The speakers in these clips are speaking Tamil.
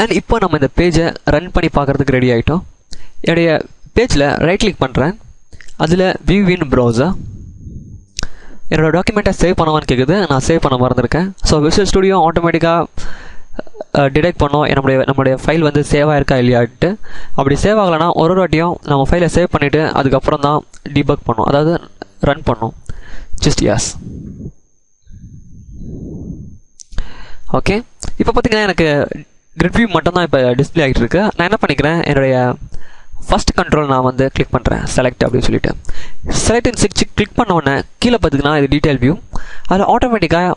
அண்ட் இப்போ நம்ம இந்த பேஜை ரன் பண்ணி பார்க்குறதுக்கு ரெடி ஆகிட்டோம். என்னுடைய பேஜில் ரைட் கிளிக் பண்ணுறேன். அதில் வியூ இன் ப்ரௌசர். என்னோடய டாக்குமெண்ட்டை சேவ் பண்ணவான்னு கேட்குது. நான் சேவ் பண்ண மறந்துருக்கேன். ஸோ விஷுவல் ஸ்டுடியோ ஆட்டோமேட்டிக்காக டிடெக்ட் பண்ணோம் நம்மளுடைய ஃபைல் வந்து சேவ் ஆகிருக்கா இல்லையாட்டு. அப்படி சேவ் ஆகலைன்னா ஒரு வாட்டியும் நம்ம ஃபைலை சேவ் பண்ணிவிட்டு அதுக்கப்புறம் தான் டீபக் பண்ணோம், அதாவது ரன் பண்ணோம். Just S. ஓகே, இப்போ பார்த்தீங்கன்னா எனக்கு கிரிட் வியூ மட்டும் தான் இப்போ டிஸ்பிளே ஆகிட்டு இருக்கு. நான் என்ன பண்ணிக்கிறேன், என்னுடைய ஃபஸ்ட் கண்ட்ரோல் நான் வந்து கிளிக் பண்ணுறேன், செலக்ட் அப்படின்னு சொல்லிட்டு. செலக்ட் கிளிக் பண்ண உடனே கீழே பார்த்திங்கன்னா இது டீட்டெயில் வியூ. அதில் ஆட்டோமேட்டிக்காக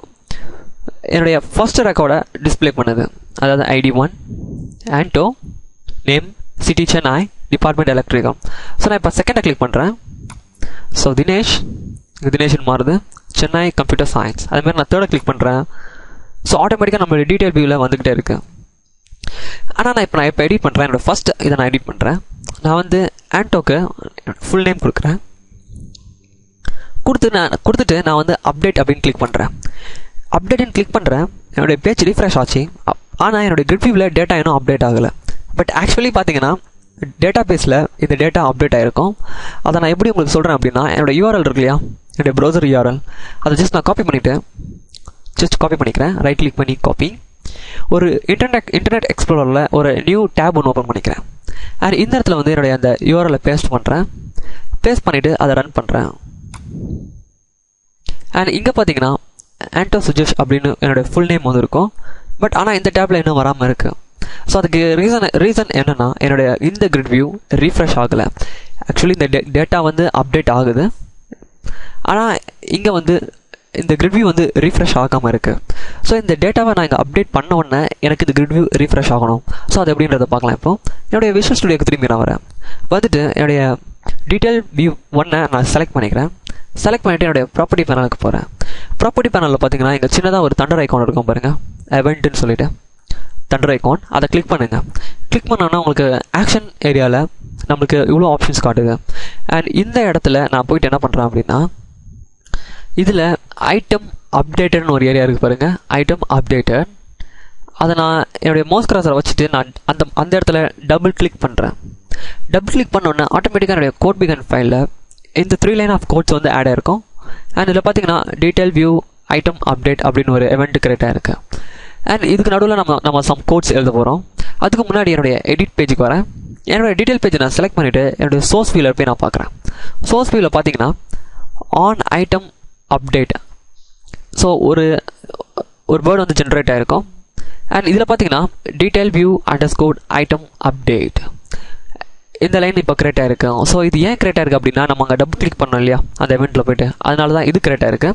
என்னுடைய ஃபர்ஸ்ட் ரெக்கார்டை டிஸ்பிளே பண்ணுது. அதாவது ID1, Anto, name, city Chennai, department எலக்ட்ரிகம். ஸோ நான் இப்போ செகண்டை கிளிக் பண்ணுறேன். ஸோ தினேஷ்னு மாறுது, சென்னை கம்ப்யூட்டர் சயின்ஸ். அதுமாதிரி நான் தேர்டை கிளிக் பண்ணுறேன். ஸோ ஆட்டோமேட்டிக்காக நம்மளுடைய டீட்டெயில் வியூவில் வந்துக்கிட்டே இருக்குது. ஆனால் நான் இப்போ எடிட் பண்ணுறேன். என்னோடய ஃபஸ்ட் இதை நான் எடிட் பண்ணுறேன். நான் வந்து ஆண்டோக்கு ஃபுல் நேம் கொடுக்குறேன். கொடுத்துட்டு நான் வந்து அப்டேட் அப்படின்னு கிளிக் பண்ணுறேன். அப்டேட்னு கிளிக் பண்ணுறேன். என்னுடைய பேஜ் ரீஃப்ரெஷ் ஆச்சு. ஆனால் என்னுடைய கிரிட் வியூவில் டேட்டா இன்னும் அப்டேட் ஆகலை. பட் ஆக்சுவலி பார்த்தீங்கன்னா டேட்டா பேஸில் இந்த டேட்டா அப்டேட் ஆகிருக்கும். அதை நான் எப்படி உங்களுக்கு சொல்கிறேன் அப்படின்னா, என்னோடய URL இருக்கு இல்லையா, என்னுடைய ப்ரௌசர் URL, அதை ஜஸ்ட் நான் காப்பி பண்ணிக்கிறேன். ரைட் கிளிக் பண்ணி காப்பி. ஒரு இன்டர்நெட் எக்ஸ்ப்ளோரரில் ஒரு நியூ டேப் ஒன்று ஓப்பன் பண்ணிக்கிறேன். அண்ட் இந்த இடத்துல வந்து என்னுடைய அந்த URL பேஸ்ட் பண்ணுறேன். பேஸ்ட் பண்ணிவிட்டு அதை ரன் பண்ணுறேன். அண்ட் இங்கே பார்த்தீங்கன்னா ஆண்டோ சுஜேஷ் அப்படின்னு என்னோடய ஃபுல் நேம் வந்து இருக்கும். பட் ஆனால் இந்த டேப்பில் இன்னும் வராமல் இருக்குது. ஸோ அதுக்கு ரீசன் என்னென்னா, என்னுடைய இந்த கிரிட் வியூ ரீஃப்ரெஷ் ஆகலை. ஆக்சுவலி இந்த டேட்டா வந்து அப்டேட் ஆகுது. ஆனால் இங்கே வந்து இந்த கிரிட் வியூ வந்து ரீஃப்ரெஷ் ஆகாமல் இருக்குது. ஸோ இந்த டேட்டாவை நான் இங்கே அப்டேட் பண்ண உடனே எனக்கு இந்த கிரிட் வியூ ரீஃப்ரெஷ் ஆகணும். ஸோ அது எப்படின்றத பார்க்கலாம். இப்போ என்னுடைய விஷுவல் ஸ்டுடியோக்கு திரும்பி நான் வரேன். வந்துட்டு என்னுடைய டீட்டெயில் வியூ 1 நான் செலக்ட் பண்ணிக்கிறேன். செலக்ட் பண்ணிவிட்டு என்னுடைய ப்ராப்பர்ட்டி பேனலுக்கு போகிறேன். ப்ராப்பர்ட்டி பேனலில் பார்த்தீங்கன்னா இங்கே சின்னதாக ஒரு தண்டர் ஐக்கான் இருக்கும் பாருங்கள், eventன்னு சொல்லிட்டு தண்டர் ஐக்கான். அதை கிளிக் பண்ணுங்கள். கிளிக் பண்ணோன்னா உங்களுக்கு ஆக்ஷன் ஏரியாவில் நம்மளுக்கு இவ்வளோ ஆப்ஷன்ஸ் காட்டுது. அண்ட் இந்த இடத்துல நான் போயிட்டு என்ன பண்ணுறேன் அப்படின்னா, இதில் ஐட்டம் அப்டேட்டட்னு ஒரு ஏரியா இருக்குது பாருங்கள், ஐட்டம் அப்டேட்டட். அதை நான் என்னுடைய மவுஸ் கர்சரை வச்சுட்டு நான் அந்த இடத்துல டபுள் கிளிக் பண்ணுறேன். டபுள் கிளிக் பண்ணோன்னே ஆட்டோமேட்டிக்காக என்னுடைய கோட் பிகன் ஃபைலில் இந்த 3 லைன் ஆஃப் கோட்ஸ் வந்து ஆட் ஆகிருக்கும். அண்ட் இதில் பார்த்தீங்கன்னா டீட்டெயில் வியூ ஐட்டம் அப்டேட் அப்படின்னு ஒரு event கிரியேட் ஆகிருக்கு. அண்ட் இதுக்கு நடுவில் நம்ம சம் கோட்ஸ் எழுத போகிறோம். அதுக்கு முன்னாடி என்னுடைய எடிட் பேஜுக்கு வரேன். என்னோடய டீட்டெயில் பேஜை நான் செலக்ட் பண்ணிவிட்டு என்னுடைய சோர்ஸ் வியூவில் போய் நான் பார்க்குறேன். சோர்ஸ் வியூவில் பார்த்தீங்கன்னா ஆன் ஐட்டம் அப்டேட், ஸோ ஒரு வேர்டு வந்து ஜென்ரேட் ஆகிருக்கும். அண்ட் இதில் பார்த்தீங்கன்னா டீட்டெயில் வியூ _ ஐட்டம் அப்டேட் இந்த லைன் இப்போ கிரியேட் ஆகிருக்கு. ஸோ இது ஏன் கிரியேட் ஆகிருக்கு அப்படின்னா, நம்ம அங்கே டபுள் கிளிக் பண்ணோம் இல்லையா அந்த eventல போய்ட்டு, அதனால தான் இது கிரியேட் ஆகிருக்கு.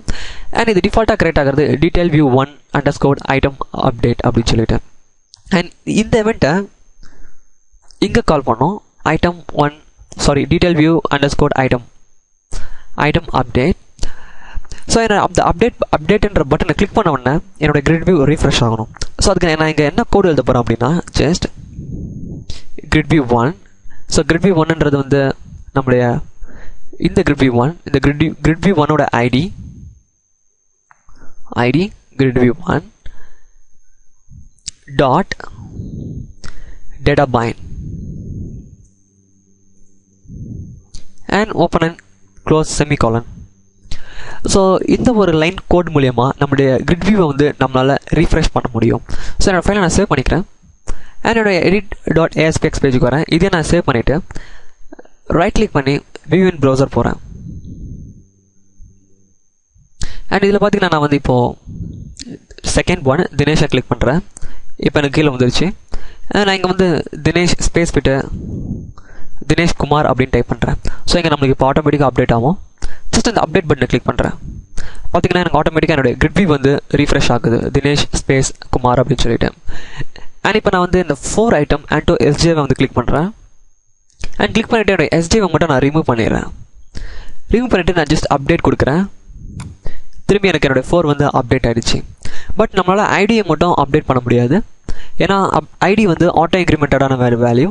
அண்ட் இது டிஃபால்ட்டாக கிரியேட் ஆகிறது டீட்டெயில் வியூ 1 _ ஐட்டம் அப்டேட் அப்படின்னு சொல்லிட்டு. அண்ட் இந்த eventஐ இங்கே கால் பண்ணோம், detail view _ item update. So அந்த அப்டேட்ன்ற பட்டனை கிளிக் பண்ண உடனே என்னோடய கிரிட் வியூ ரீஃப்ரெஷ் ஆகணும். ஸோ அதுக்கு நான் இங்கே என்ன கோடு எழுத போகிறேன் அப்படின்னா, just grid view 1. So grid view 1ன்றது வந்து நம்மளுடைய இந்த கிரிட் வியூ 1, இந்த கிரிட் வியூ 1ஓட ID grid view 1 dot data bind and open and close semicolon. So இந்த ஒரு லைன் கோட் மூலயமா நம்மளுடைய கிரிட் வியூவை வந்து நம்மளால் ரீஃப்ரெஷ் பண்ண முடியும். ஸோ என்னோடய ஃபைலை நான் சேவ் பண்ணிக்கிறேன். என்னோடய edit.aspx பேஜுக்கு வரேன். இதே நான் சேவ் பண்ணிவிட்டு ரைட் கிளிக் பண்ணி வியூ இன் ப்ரௌசர் போகிறேன். அண்ட் இதில் பார்த்தீங்கன்னா நான் வந்து இப்போது செகண்ட் ஒன் தினேஷை கிளிக் பண்ணுறேன். இப்போ எனக்கு கீழே வந்துருச்சு. நான் இங்கே வந்து தினேஷ் ஸ்பேஸ் விட்டு தினேஷ் குமார் அப்படின்னு டைப் பண்ணுறேன். ஸோ இங்கே நம்மளுக்கு இப்போ ஆட்டோமேட்டிக்காக அப்டேட் ஆகும். ஜஸ்ட் அந்த அப்டேட் பட்டனை கிளிக் பண்ணுறேன். பார்த்தீங்கன்னா எனக்கு ஆட்டோமேட்டிக்காக என்னுடைய கிரிட் வியூ வந்து ரீஃப்ரெஷ் ஆகுது, தினேஷ் ஸ்பேஸ் குமார் அப்படின்னு சொல்லிட்டு. அண்ட் இப்போ நான் வந்து இந்த 4 ஐட்டம் ஆண்டோ SJவை வந்து கிளிக் பண்ணுறேன். அண்ட் கிளிக் பண்ணிவிட்டு என்னோடய SJவை மட்டும் நான் ரிமூவ் பண்ணிடுறேன். ரிமூவ் பண்ணிவிட்டு நான் ஜஸ்ட் அப்டேட் கொடுக்குறேன். திரும்பி எனக்கு என்னோடய 4 வந்து அப்டேட் ஆகிடுச்சு. பட் நம்மளால் ஐடியை மட்டும் அப்டேட் பண்ண முடியாது. ஏன்னா ஐடி வந்து ஆட்டோ இன்க்ரிமெண்டடான வேல்யூ.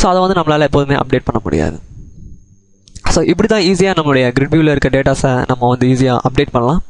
ஸோ அதை வந்து நம்மளால் எப்போதுமே அப்டேட் பண்ண முடியாது. ஸோ இப்படி தான் ஈஸியாக நம்மளுடைய கிரிட் வியூவில் இருக்க டேட்டாஸை நம்ம வந்து ஈஸியாக அப்டேட் பண்ணலாம்.